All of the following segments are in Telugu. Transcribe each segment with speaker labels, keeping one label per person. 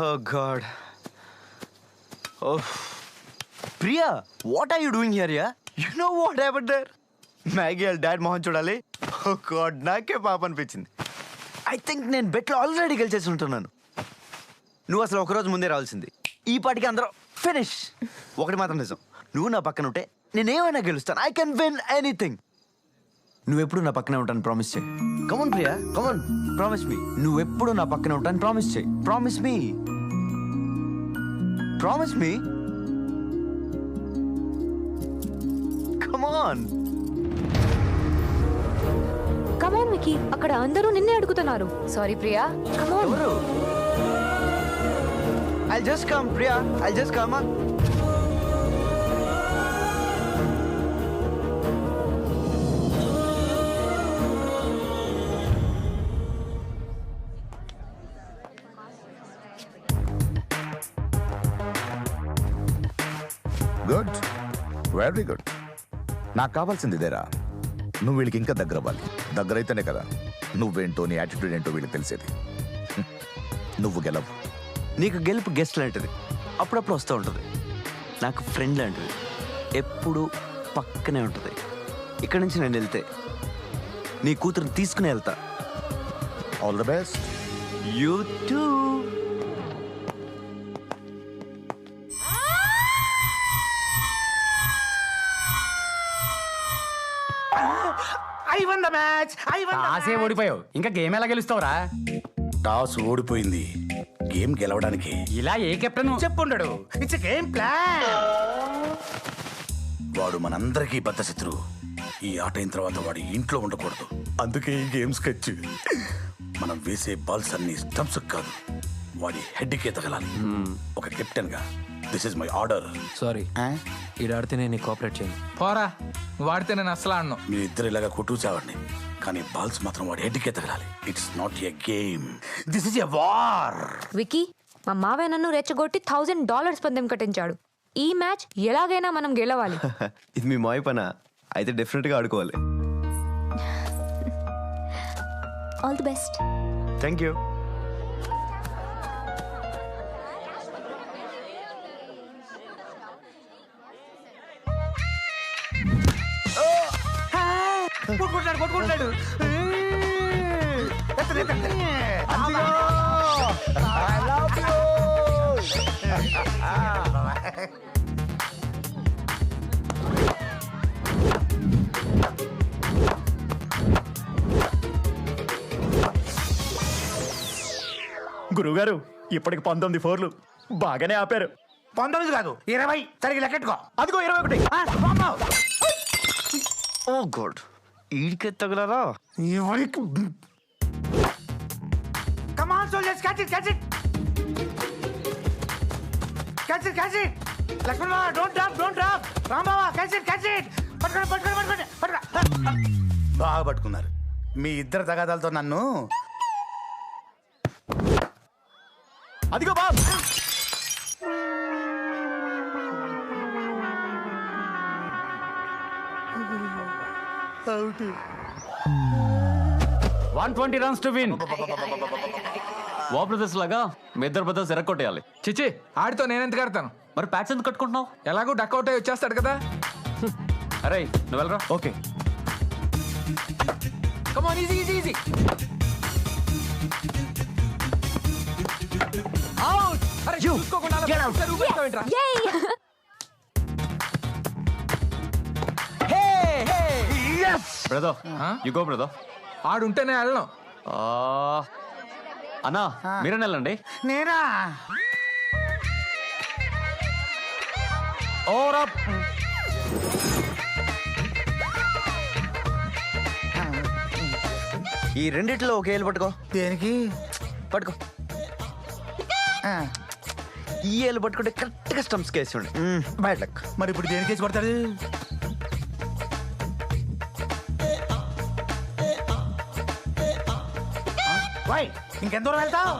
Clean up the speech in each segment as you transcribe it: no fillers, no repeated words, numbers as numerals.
Speaker 1: Oh God. Oh. Priya, what are you doing here, yeah? You know what happened there? Maggie వాళ్ళ డాడ్ మొహం చూడాలి. Oh God, నాకే పాప అనిపించింది. I think నేను బెట్లో ఆల్రెడీ గెలిచేసి ఉంటున్నాను. నువ్వు అసలు ఒకరోజు ముందే రావాల్సింది. ఈ పాటికి అందరూ ఫినిష్. ఒకటి మాత్రం నిజం, నువ్వు నా పక్కన ఉంటే నేనేమైనా గెలుస్తాను. I can win anything. నువ్వెప్పుడు నా పక్కనే ఉంటాను ప్రామిస్ చేయి. Come on Priya, come on, promise me. నువ్వెప్పుడు నా పక్కనే ఉంటాను ప్రామిస్ చేయి. Promise me, promise me. Come on
Speaker 2: come on Vicky, అక్కడ అందరూ నిన్నే అడుగుతున్నారు. Sorry Priya, come on.
Speaker 1: ఎవరు? I'll just come, Priya. I'll just come on.
Speaker 3: Good, very good. నాకు కావాల్సింది ఇదేరా. నువ్వు వీళ్ళకి ఇంకా దగ్గర అవ్వాలి. దగ్గరైతేనే కదా నువ్వేంటో నీ యాటిట్యూడ్ ఏంటో వీళ్ళకి తెలిసేది. నువ్వు గెలవు.
Speaker 1: నీకు గెలుపు గెస్ట్ లాంటిది, అప్పుడప్పుడు వస్తూ ఉంటుంది. నాకు ఫ్రెండ్ లాంటిది, ఎప్పుడు పక్కనే ఉంటుంది. ఇక్కడి నుంచి నేను వెళ్తే నీ కూతురుని తీసుకుని వెళ్తా.
Speaker 3: All the best.
Speaker 1: You too.
Speaker 4: ఆసే ఓడిపోయావు, ఇంకా గేమ్ ఎలా గెలుస్తావురా?
Speaker 5: టాస్ ఓడిపోయింది, గేమ్ గెలవడానికి.
Speaker 4: ఇలా ఏ కెప్టెన్ చెప్పుండడు. It's game plan.
Speaker 5: వాడు మనందరికీ బద్ద శత్రువు. ఈ ఆట అయిన తర్వాత వాడి ఇంట్లో ఉండకూడదు. అందుకే ఈ గేమ్ స్కెచ్. మనం వేసే బాల్స్ అన్ని స్టంప్స్ కాదు, వాడి హెడ్కే తగలాలి. ఒక కెప్టెన్ గా this is my order.
Speaker 6: Sorry, ఈడాడితే నేను కోఆపరేట్ చేయను.
Speaker 7: పోరా, వాడితే నేను అసలు ఆడను.
Speaker 5: మీరిద్దరు ఇలాగా కొట్టు చావండి, కానీ బాల్స్ మాత్రం వాడి హెడ్కే తగలాలి. It's not a game, this is a war.
Speaker 2: Vicky, మా మావయ్య నన్ను రెచ్చగొట్టి $1000 పందెం కట్టించాడు. ఈ మ్యాచ్ ఎలాగైనా మనం గెలవాలి.
Speaker 1: ఇది మీ మాయ పనా? అయితే డెఫినెట్గా ఆడుకోవాలి.
Speaker 2: All the best.
Speaker 1: Thank you.
Speaker 4: కొట్టుకుంటాడు.
Speaker 8: గురువుగారు, ఇప్పటికి 19 4లు బాగానే ఆపారు.
Speaker 4: 19 కాదు 20. సరిగ్గా లెక్కెట్టుకో.
Speaker 8: అదిగో 21.
Speaker 1: ఓ God, ఈడికే తగలరా.
Speaker 4: Come on, soldiers, catch it, catch it. Catch it, catch it. Lakshman Baba, don't drop, don't drop. Ram Baba, catch it, catch it. పట్టుకోండి.
Speaker 5: బాగా పట్టుకున్నారు. మీ ఇద్దరు తగాదాలతో నన్ను.
Speaker 8: అదిగో Bob.
Speaker 4: Out.
Speaker 6: 120 runs to win. వా బ్రదర్స్ లాగా మీ ఇద్దరు బ్రదర్స్ ఎరక్కొట్టేయాలి.
Speaker 7: చిచి, ఆడితో నేనెంత కడతాను?
Speaker 6: మరి ప్యాక్స్ ఎందుకు కట్టుకుంటున్నావు?
Speaker 7: ఎలాగో డక్అవుట్ అయ్యి వచ్చేస్తాడు కదా.
Speaker 6: అరే నువ్వు వెళ్ళరా.
Speaker 8: Okay.
Speaker 7: Come on, easy easy easy. Out. అరే చూసుకోకుండా అలా పట్టుకొని ఊపేస్తావేంట్రా?
Speaker 6: Brother you go brother.
Speaker 7: ఆడుంటేనే వెళ్ళను.
Speaker 6: అన్నా మీరే వెళ్ళండి.
Speaker 4: నేనా?
Speaker 1: ఈ రెండిట్లో ఒక ఏళ్ళు పట్టుకో.
Speaker 4: దేనికి?
Speaker 1: పట్టుకో. ఈ ఏళ్ళు పట్టుకుంటే కరెక్ట్గా స్టంప్స్ కేసుకోండి. Bad luck.
Speaker 5: మరి ఇప్పుడు దేనికి వేసి కొడతాడు?
Speaker 4: వై, ఇంకెంత దూరం వెళ్తావు?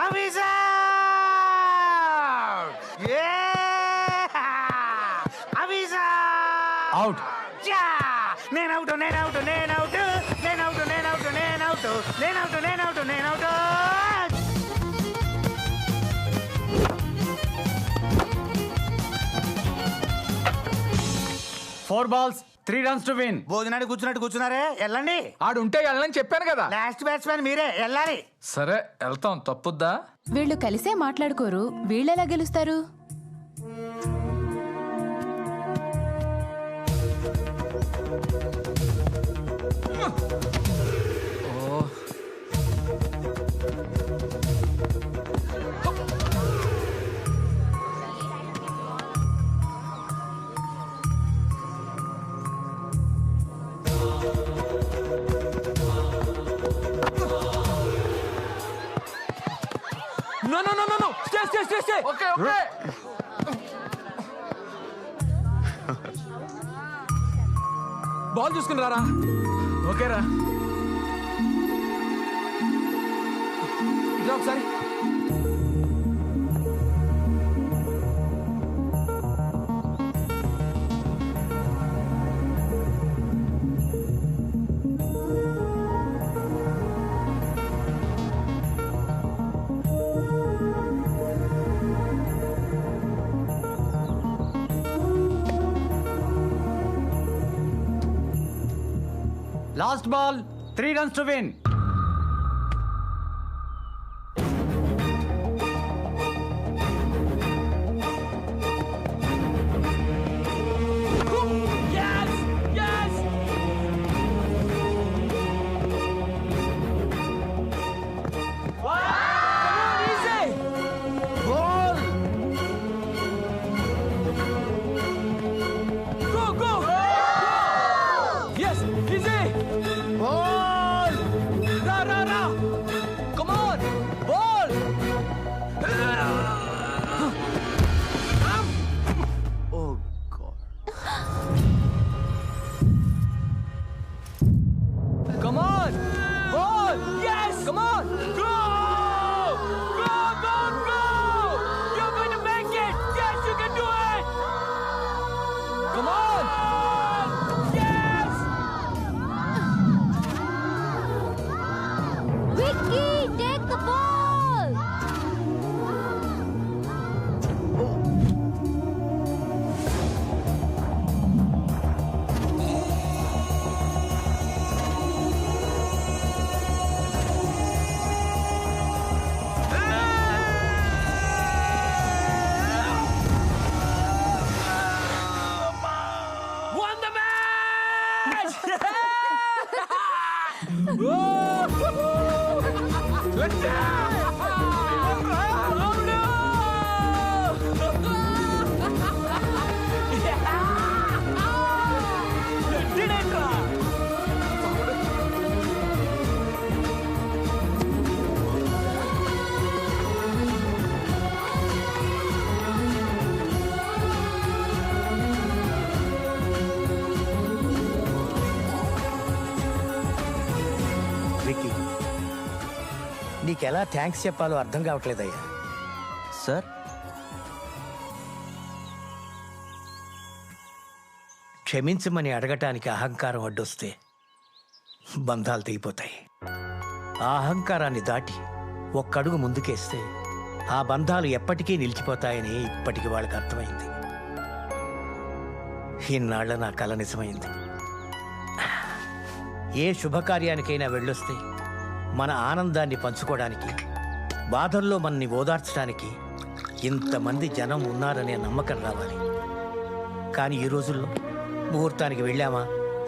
Speaker 4: అవిజ్ అవిజ్
Speaker 6: out.
Speaker 4: నేనవుట్ నేనవుట్ నేనవుట్ నేనవుట్ నేనవుట్ నేనవుట్ నేనవుట్ నేనవుట్ నేనవుట్.
Speaker 6: 4 balls, 3 runs to win.
Speaker 4: భోజనానికి కూర్చున్నారే వెళ్ళండి.
Speaker 7: ఆడు ఉంటే వెళ్ళని చెప్పాను కదా.
Speaker 4: లాస్ట్ బ్యాట్స్మెన్ మీరే వెళ్ళాలి.
Speaker 7: సరే వెళ్తాం, తప్పుద్దా?
Speaker 9: వీళ్ళు కలిసే మాట్లాడుకోరు, వీళ్ళెలా గెలుస్తారు?
Speaker 7: No. Stay. Okay. బాల్ చూసుకుని రారా. ఓకేరా, ఇట్లా ఒకసారి.
Speaker 6: Last ball, 3 runs to win.
Speaker 1: Oh God.
Speaker 7: Come on! Ball! Yes! Come on! Go! You're going to make it! Yes, you can do it! Come on! Yes!
Speaker 2: Vicky, take the ball.
Speaker 7: Won the match! Let's
Speaker 4: Vicky, నీకెలా థ్యాంక్స్ చెప్పాలో అర్థం కావట్లేదయ్యా.
Speaker 1: సార్,
Speaker 4: క్షమించమని అడగటానికి అహంకారం అడ్డొస్తే బంధాలు తెగిపోతాయి. ఆ అహంకారాన్ని దాటి ఒక్కడుగు ముందుకేస్తే ఆ బంధాలు ఎప్పటికీ నిలిచిపోతాయని ఇప్పటికి వాళ్ళకి అర్థమైంది. ఇన్నాళ్ల నా కల నిజమైంది. ఏ శుభకార్యానికైనా వెళ్ళొస్తే మన ఆనందాన్ని పంచుకోవడానికి, బాధల్లో మనని ఓదార్చడానికి ఇంతమంది జనం ఉన్నారనే నమ్మకం రావాలి. కానీ ఈ రోజుల్లో ముహూర్తానికి వెళ్ళామా,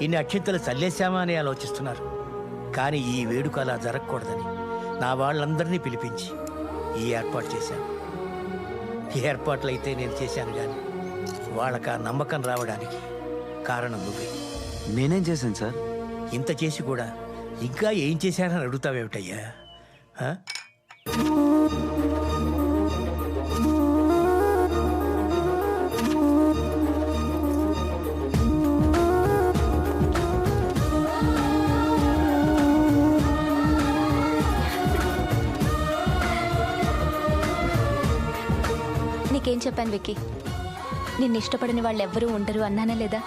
Speaker 4: ఇన్ని అక్షింతలు చల్లేశామా అని ఆలోచిస్తున్నారు. కానీ ఈ వేడుక అలా జరగకూడదని నా వాళ్ళందరినీ పిలిపించి ఈ ఏర్పాటు చేశాను. ఈ ఏర్పాట్లు అయితే నేను చేశాను, కానీ వాళ్ళకి ఆ నమ్మకం రావడానికి కారణం నువ్వే.
Speaker 1: నేనేం చేశాను సార్?
Speaker 4: ఇంత చేసి కూడా ఇంకా ఏం చేశానని అడుగుతావేమిటయ్యా? ఆ?
Speaker 10: నీకేం చెప్పాను విక్కీ, నిన్ను ఇష్టపడని వాళ్ళు ఎవ్వరూ ఉండరు అన్నానా లేదా?